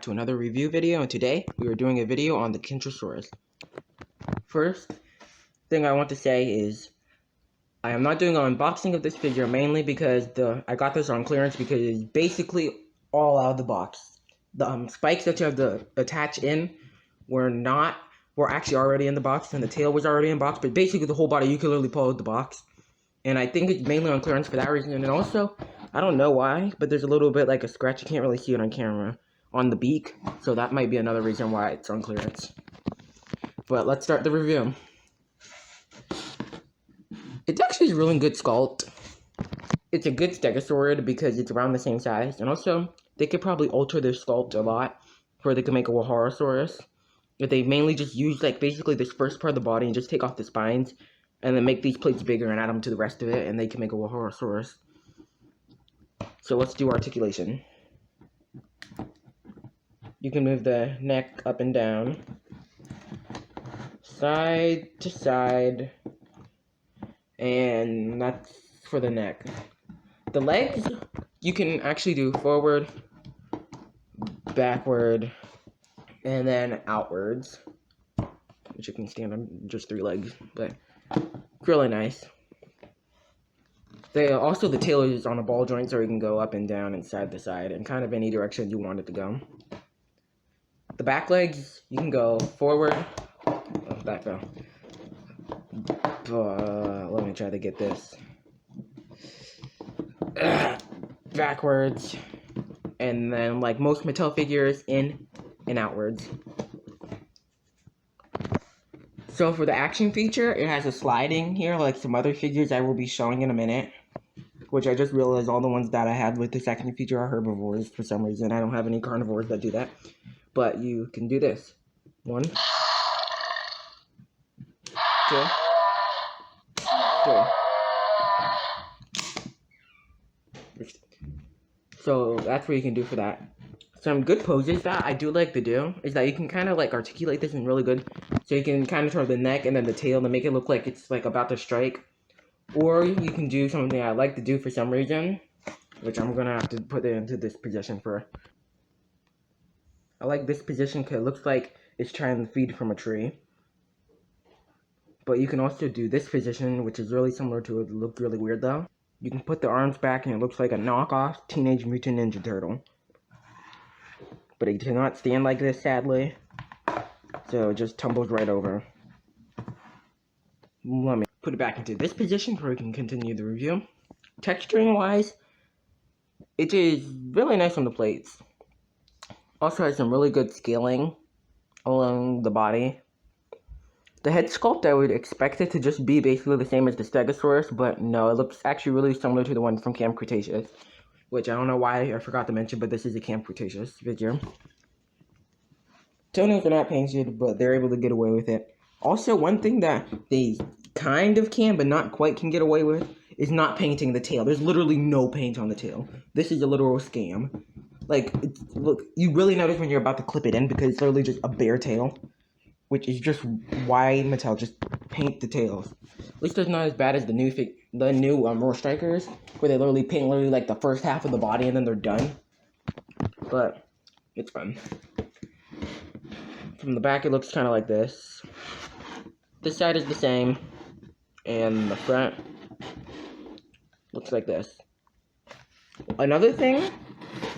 to another review video, and today we are doing a video on the Kentrosaurus. First thing I want to say is I am not doing an unboxing of this figure mainly because I got this on clearance because it's basically all out of the box. The spikes that you have to attach in were actually already in the box, and the tail was already in the box, but basically the whole body you could literally pull out the box. And I think it's mainly on clearance for that reason, and also I don't know why, but there's a little bit like a scratch. You can't really see it on camera on the beak, so that might be another reason why it's on clearance. But let's start the review. It's actually a really good sculpt. It's a good stegosaurid because it's around the same size, and also they could probably alter their sculpt a lot before they could make a Wahorosaurus. If they mainly just use like basically this first part of the body and just take off the spines, and then make these plates bigger and add them to the rest of it, and they can make a Wahorosaurus. So let's do articulation. You can move the neck up and down, side to side, and that's for the neck. The legs, you can actually do forward, backward, and then outwards, which you can stand on just 3 legs, but really nice. Also, the tail is on a ball joint, so you can go up and down and side to side, and kind of any direction you want it to go. The back legs, you can go forward. Oh, that fell. Let me try to get this. Backwards, and then like most Mattel figures, in and outwards. So for the action feature, it has a sliding here, like some other figures I will be showing in a minute. Which I just realized all the ones that I have with this action feature are herbivores for some reason. I don't have any carnivores that do that. But you can do this. 1, 2, 3. So that's what you can do for that. Some good poses that I do like to do is that you can kind of like articulate this in really good. So you can kind of turn the neck and then the tail to make it look like it's like about to strike. Or you can do something I like to do for some reason, which I'm going to have to put it into this position for. I like this position because it looks like it's trying to feed from a tree. But you can also do this position, which is really similar to it. It looks really weird though. You can put the arms back and it looks like a knockoff Teenage Mutant Ninja Turtle. But it cannot stand like this, sadly. So it just tumbles right over. Let me put it back into this position where we can continue the review. Texturing wise, it is really nice on the plates. Also has some really good scaling along the body. The head sculpt, I would expect it to just be basically the same as the Stegosaurus, but no, it looks actually really similar to the one from Camp Cretaceous, which I don't know why I forgot to mention, but this is a Camp Cretaceous figure. Toenails are not painted, but they're able to get away with it. Also, one thing that they kind of can, but not quite can get away with, is not painting the tail. There's literally no paint on the tail. This is a literal scam. Like, look, you really notice when you're about to clip it in, because it's literally just a bare tail. Which is just why Mattel just paint the tails. At least it's not as bad as the new Roar Strikers, where they literally paint like the first half of the body and then they're done. But it's fun. From the back, it looks kind of like this. This side is the same, and the front looks like this. Another thing,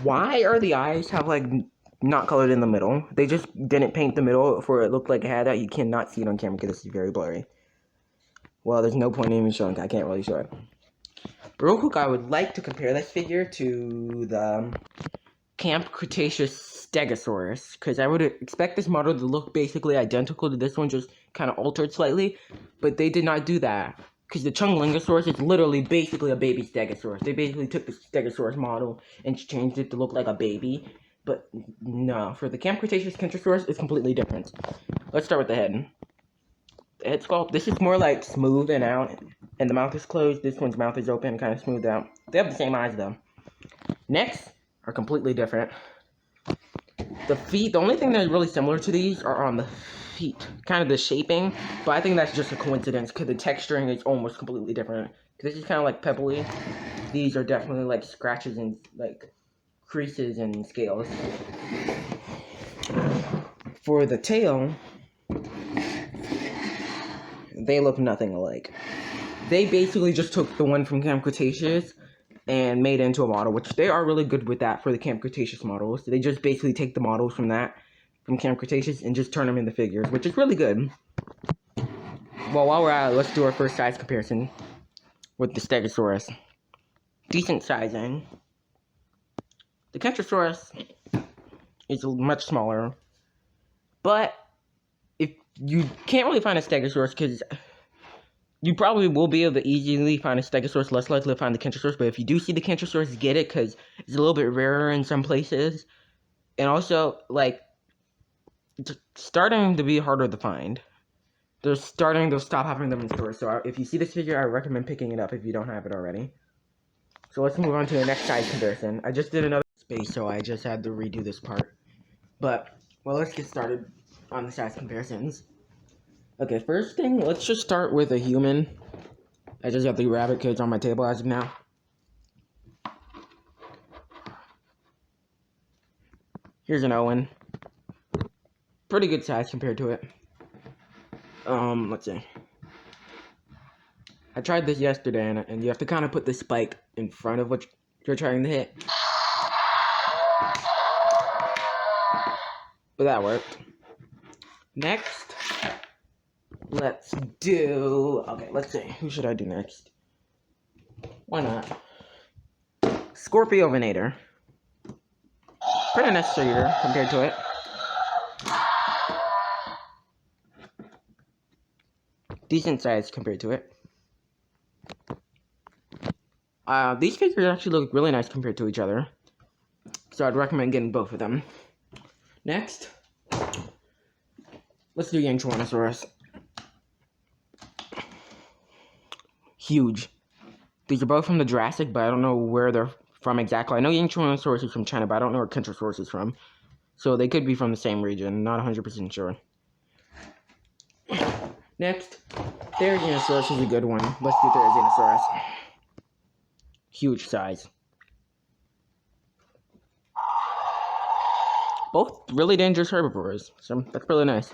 why are the eyes have like not colored in the middle? They just didn't paint the middle for it looked like it had that. You cannot see it on camera because this is very blurry. Well, there's no point in even showing it. I can't really show it. But real quick, I would like to compare this figure to the Camp Cretaceous Stegosaurus, because I would expect this model to look basically identical to this one, just kind of altered slightly, but they did not do that, because the Chunglingosaurus is literally basically a baby Stegosaurus. They basically took the Stegosaurus model and changed it to look like a baby, but no, for the Camp Cretaceous Kentrosaurus, it's completely different. Let's start with the head. The head sculpt, this is more like smooth and out, and the mouth is closed. This one's mouth is open, kind of smoothed out. They have the same eyes though. Necks are completely different. The feet, the only thing that's really similar to these are on the feet, kind of the shaping, but I think that's just a coincidence because the texturing is almost completely different. This is kind of like pebbly. These are definitely like scratches and like creases and scales. For the tail, they look nothing alike. They basically just took the one from Camp Cretaceous and made it into a model, which they are really good with that for the Camp Cretaceous models. They just basically take the models from Camp Cretaceous and just turn them into figures, which is really good. Well, while we're at it, let's do our first size comparison with the Stegosaurus. Decent sizing. The Kentrosaurus is much smaller, but if you can't really find a Stegosaurus because you probably will be able to easily find a Stegosaurus, less likely to find the Kentrosaurus, but if you do see the Kentrosaurus, get it because it's a little bit rarer in some places, and also, like, it's starting to be harder to find. They're starting to stop having them in stores, so if you see this figure, I recommend picking it up if you don't have it already. So let's move on to the next size comparison. I just did another space, so I just had to redo this part. But, well, let's get started on the size comparisons. Okay, first thing, let's just start with a human. I just have the rabbit cage on my table as of now. Here's an Owen. Pretty good size compared to it. Let's see. I tried this yesterday, and you have to kind of put the spike in front of what you're trying to hit. But that worked. Next, let's do... Okay, let's see. Who should I do next? Why not? Scorpiovenator. Pretty nice figure compared to it. Decent size compared to it. These figures actually look really nice compared to each other. So I'd recommend getting both of them. Next, let's do Tyrannosaurus. Huge. These are both from the Jurassic, but I don't know where they're from exactly. I know Tyrannosaurus is from China, but I don't know where Kentrosaurus is from. So they could be from the same region, not 100% sure. Next, Therizinosaurus is a good one. Let's do Therizinosaurus. Huge size. Both really dangerous herbivores, so that's really nice.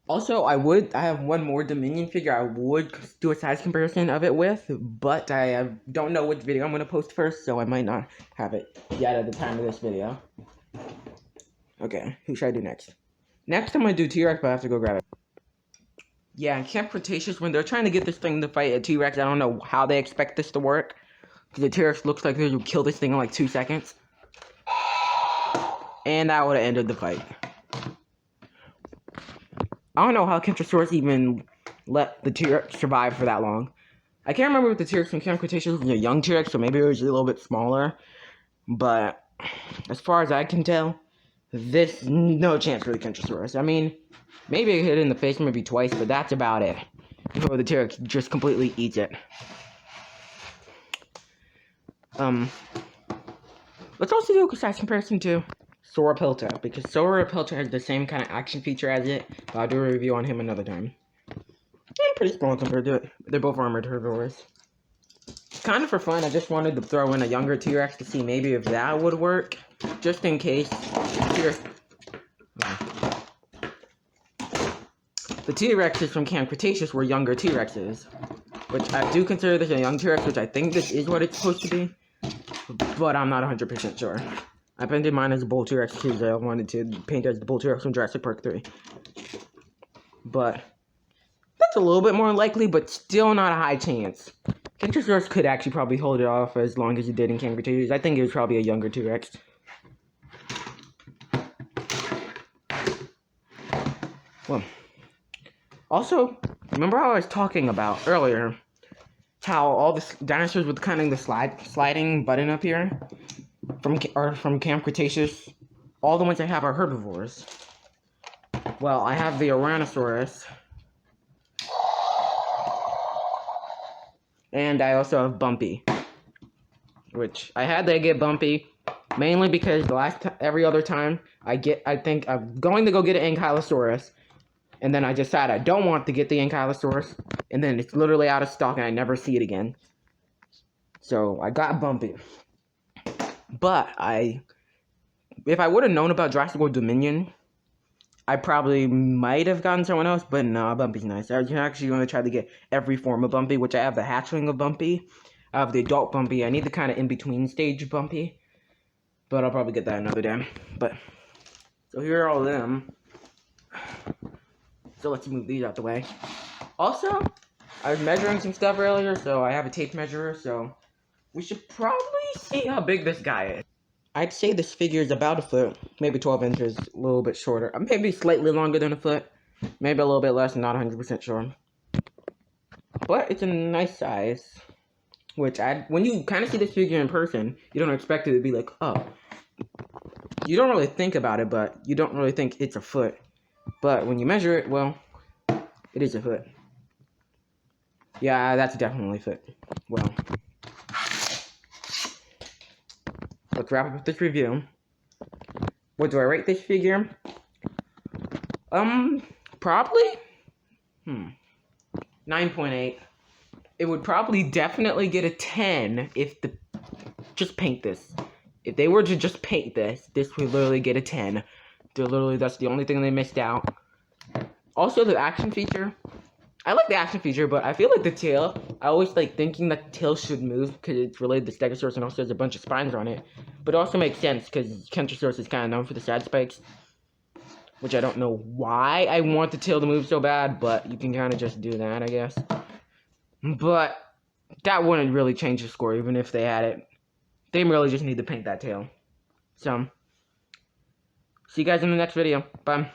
Also, I have one more Dominion figure I would do a size comparison of it with, but I don't know which video I'm going to post first, so I might not have it yet at the time of this video. Okay, who should I do next? Next, I'm going to do T-Rex, but I have to go grab it. Yeah, in Camp Cretaceous, when they're trying to get this thing to fight a T-Rex, I don't know how they expect this to work. Because the T-Rex looks like they would kill this thing in like 2 seconds. And that would have ended the fight. I don't know how Kentrosaurus even let the T-Rex survive for that long. I can't remember if the T-Rex from Camp Cretaceous was a young T-Rex, so maybe it was a little bit smaller. But as far as I can tell, this no chance for the Kentrosaurus. I mean, maybe it hit it in the face maybe twice, but that's about it. Before the T-Rex just completely eats it. Let's also do a size comparison to Sauropelta, because Sauropelta has the same kind of action feature as it, but I'll do a review on him another time. Pretty small compared to it. They're both armored herbivores. Kind of for fun, I just wanted to throw in a younger T-Rex to see maybe if that would work, just in case the T-Rexes from Camp Cretaceous were younger T-Rexes, which I do consider this a young T-Rex, which I think this is what it's supposed to be, but I'm not 100% sure. I painted mine as a bull T-Rex because I wanted to paint as the bull T-Rex from Jurassic Park 3. But that's a little bit more likely, but still not a high chance. Kentrosaurus could actually probably hold it off as long as it did in Camp Cretaceous. I think it was probably a younger T-Rex. Well, also, remember how I was talking about earlier how all the dinosaurs with kind of the sliding button up here from Camp Cretaceous? All the ones I have are herbivores. Well, I have the Tyrannosaurus. And I also have Bumpy. Which, I had to get Bumpy, mainly because every other time I think I'm going to go get an Ankylosaurus, and then I decide I don't want to get the Ankylosaurus, and then it's literally out of stock and I never see it again. So, I got Bumpy. But if I would have known about Jurassic World Dominion, I probably might have gotten someone else, but no, Bumpy's nice. I'm actually going to try to get every form of Bumpy, which I have the hatchling of Bumpy. I have the adult Bumpy. I need the kind of in-between stage Bumpy. But I'll probably get that another day. But, so here are all of them. So let's move these out the way. Also, I was measuring some stuff earlier, so I have a tape measure, so we should probably see how big this guy is. I'd say this figure is about a foot, maybe 12 inches, a little bit shorter. Maybe slightly longer than a foot, maybe a little bit less, not 100% sure. But it's a nice size, which when you kind of see this figure in person, you don't expect it to be like, oh. You don't really think about it, but you don't really think it's a foot. But when you measure it, well, it is a foot. Yeah, that's definitely a foot. Well, let's wrap up this review. What do I rate this figure? Probably 9.8. It would probably definitely get a 10 if just paint this. If they were to just paint this would literally get a 10. That's the only thing they missed out. Also, the action feature. I like the action feature, but I feel like the tail, I always like thinking that the tail should move because it's related to Stegosaurus and also there's a bunch of spines on it. But it also makes sense because Kentrosaurus is kind of known for the side spikes. Which I don't know why I want the tail to move so bad, but you can kind of just do that, I guess. But that wouldn't really change the score even if they had it. They really just need to paint that tail. So, see you guys in the next video. Bye.